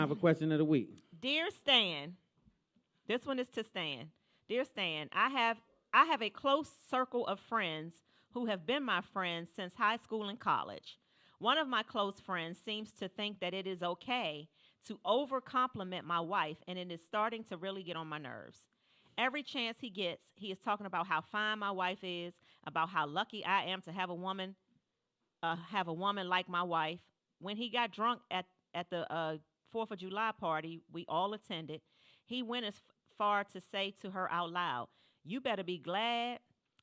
I have a question of the week. Dear Stan, this one is to Stan. Dear Stan, I have a close circle of friends who have been my friends since high school and college. One of my close friends seems to think that it is okay to over compliment my wife, and it is starting to really get on my nerves. Every chance he gets, he is talking about how fine my wife is, about how lucky I am to have a woman like my wife. When he got drunk at the 4th of July party we all attended, he went as far to say to her out loud, "You better be glad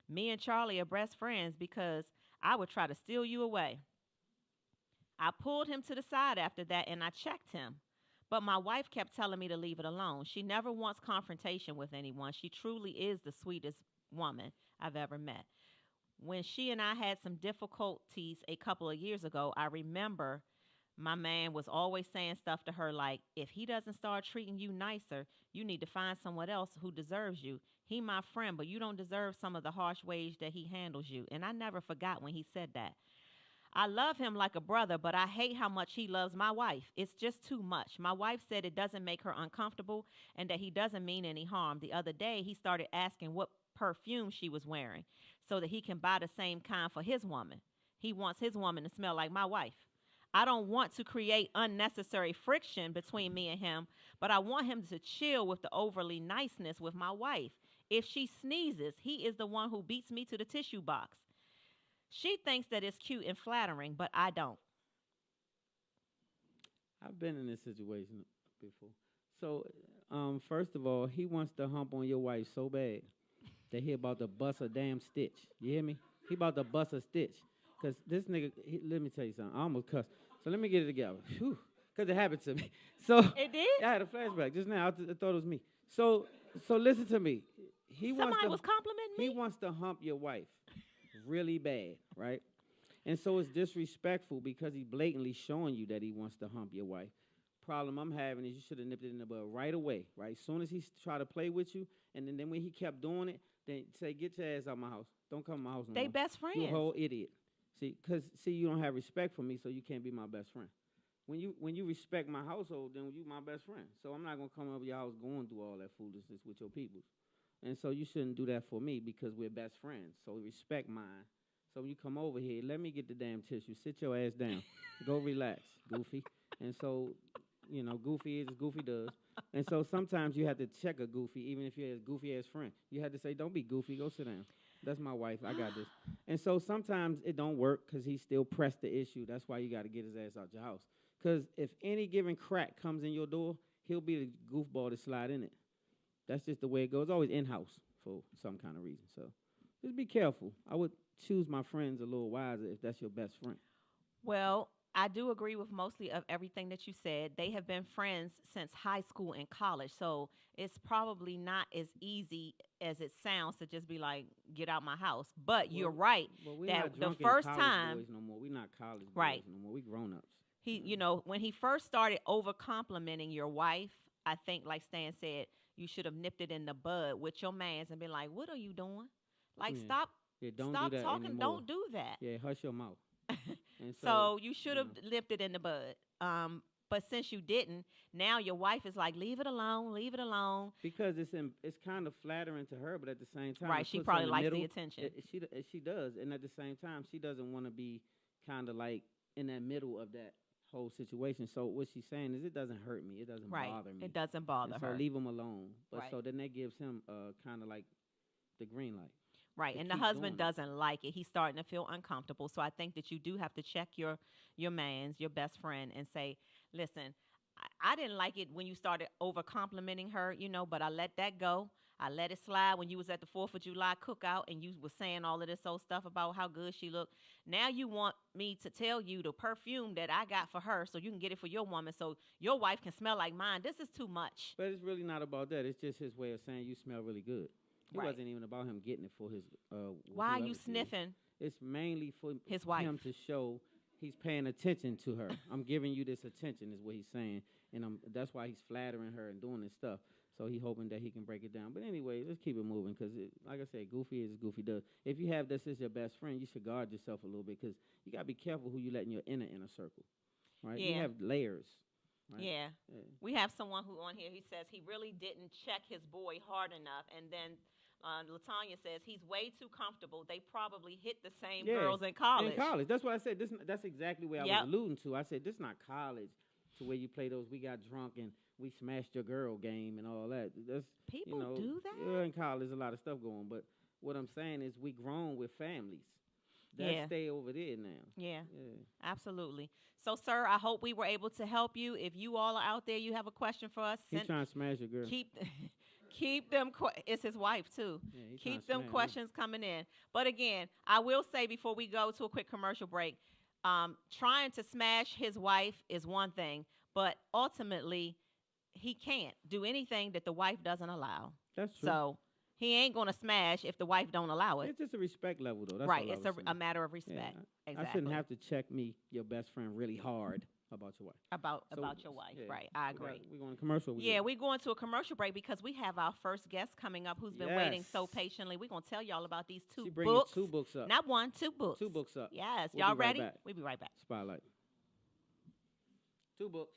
me and Charlie are best friends because I would try to steal you away." I pulled him to the side after that and I checked him. But my wife kept telling me to leave it alone. She never wants confrontation with anyone. She truly is the sweetest woman I've ever met. When she and I had some difficulties a couple of years ago, I remember my man was always saying stuff to her like, "If he doesn't start treating you nicer, you need to find someone else who deserves you. He my friend, but you don't deserve some of the harsh ways that he handles you." And I never forgot when he said that. I love him like a brother, but I hate how much he loves my wife. It's just too much. My wife said it doesn't make her uncomfortable and that he doesn't mean any harm. The other day, he started asking what perfume she was wearing so that he can buy the same kind for his woman. He wants his woman to smell like my wife. I don't want to create unnecessary friction between me and him, but I want him to chill with the overly niceness with my wife. If she sneezes, he is the one who beats me to the tissue box. She thinks that it's cute and flattering, but I don't. I've been in this situation before. So, first of all, he wants to hump on your wife so bad that he about to bust a damn stitch. You hear me? He about to bust a stitch. Cause this nigga, let me tell you something. I almost cussed. So let me get it together. Cause it happened to me. So It did? I had a flashback just now. I thought it was me. So so listen to me. He wants Somebody to was complimenting he me? wants to hump your wife really bad, right? And so it's disrespectful because he's blatantly showing you that he wants to hump your wife. Problem I'm having is you should have nipped it in the bud right away, right? As soon as he tried to play with you, and then when he kept doing it, then say, "Get your ass out my house. Don't come to my house no They more. best You a friends. whole idiot." See, you don't have respect for me, so you can't be my best friend. When you respect my household, then you my best friend. So I'm not gonna come over your house going through all that foolishness with your people. And so you shouldn't do that for me because we're best friends. So respect mine. So when you come over here, let me get the damn tissue. Sit your ass down. Go relax, Goofy. And so, Goofy is as Goofy does. And so sometimes you have to check a Goofy, even if you're a goofy ass friend. You have to say, "Don't be goofy. Go sit down." That's my wife. I got this. And so sometimes it don't work because he still pressed the issue. That's why you got to get his ass out your house. Because if any given crack comes in your door, he'll be the goofball to slide in it. That's just the way it goes. It's always in house for some kind of reason. So just be careful. I would choose my friends a little wiser if that's your best friend. Well, I do agree with mostly of everything that you said. They have been friends since high school and college. So it's probably not as easy as it sounds to just be like, "Get out my house." But you're Well, right well, we're that not the drunken first college boys time, no more. We're not college boys right, no more. We grown ups. when he first started over complimenting your wife, I think, like Stan said, you should have nipped it in the bud with your mans and been like, "What are you doing? Like, Yeah, stop, yeah. Don't do stop that talking. anymore. Don't do that." Yeah, hush your mouth. And so, So you should you have know, nipped it in the bud. But since you didn't, now your wife is like, "Leave it alone, leave it alone." because it's kind of flattering to her, but at the same time, Right? it She puts her in probably the likes the middle. attention. She does, and at the same time, she doesn't want to be kind of like in that middle of that whole situation. So what she's saying is, it doesn't hurt me, it doesn't Right? bother me, It doesn't and bother so her. leave him alone. But Right? so then that gives him kind of like the green light Right. to And the keep husband doing it. doesn't like it. He's starting to feel uncomfortable. So I think that you do have to check your man's, your best friend, and say, "Listen, I didn't like it when you started over complimenting her, but I let that go. I let it slide when you was at the 4th of July cookout and you was saying all of this old stuff about how good she looked. Now you want me to tell you the perfume that I got for her so you can get it for your woman so your wife can smell like mine. This is too much." But it's really not about that. It's just his way of saying you smell really good. It Right. wasn't even about him getting it for his Why are you whoever she is. sniffing It's mainly for his wife? him to show he's paying attention to her. I'm giving you this attention, is what he's saying, and that's why he's flattering her and doing this stuff. So he hoping that he can break it down. But anyway, let's keep it moving because, like I said, Goofy is Goofy does. If you have this as your best friend, you should guard yourself a little bit because you gotta be careful who you let in your inner circle, right? We Yeah. have layers. right? Yeah. Yeah. We have someone who on here, he says he really didn't check his boy hard enough. And then Latanya says he's way too comfortable. They probably hit the same Yeah, girls in college. in college. That's what I said. That's exactly where I was Yep. alluding to. I said this not college, to where you play those. We got drunk and we smashed your girl game and all that. That's People do Yeah, that? in college, a lot of stuff going. But what I'm saying is, we grown with families. That Yeah. stay over there now. Yeah. Yeah. Absolutely. So, sir, I hope we were able to help you. If you all are out there, you have a question for us, He trying to smash your girl. keep keep them. It's his wife too. Yeah, he trying Keep to them smash me. questions coming in. But again, I will say before we go to a quick commercial break, trying to smash his wife is one thing, but ultimately, he can't do anything that the wife doesn't allow. That's true. So he ain't gonna smash if the wife don't allow it. It's just a respect level, though. That's Right. all I It's was a saying. matter of Yeah, respect. I Exactly. shouldn't have to check me, your best friend, really hard about your wife. about So, your wife. yeah, Right. I agree. We're going to commercial. Yeah, we're going to a commercial break because we have our first guest coming up who's been waiting so Yes. patiently. We're going to tell y'all about these She two bringing books. 2 books up. Not one, 2 books. 2 books up. Yes. We'll Y'all be right ready? back. We'll be right back. Spotlight. 2 books.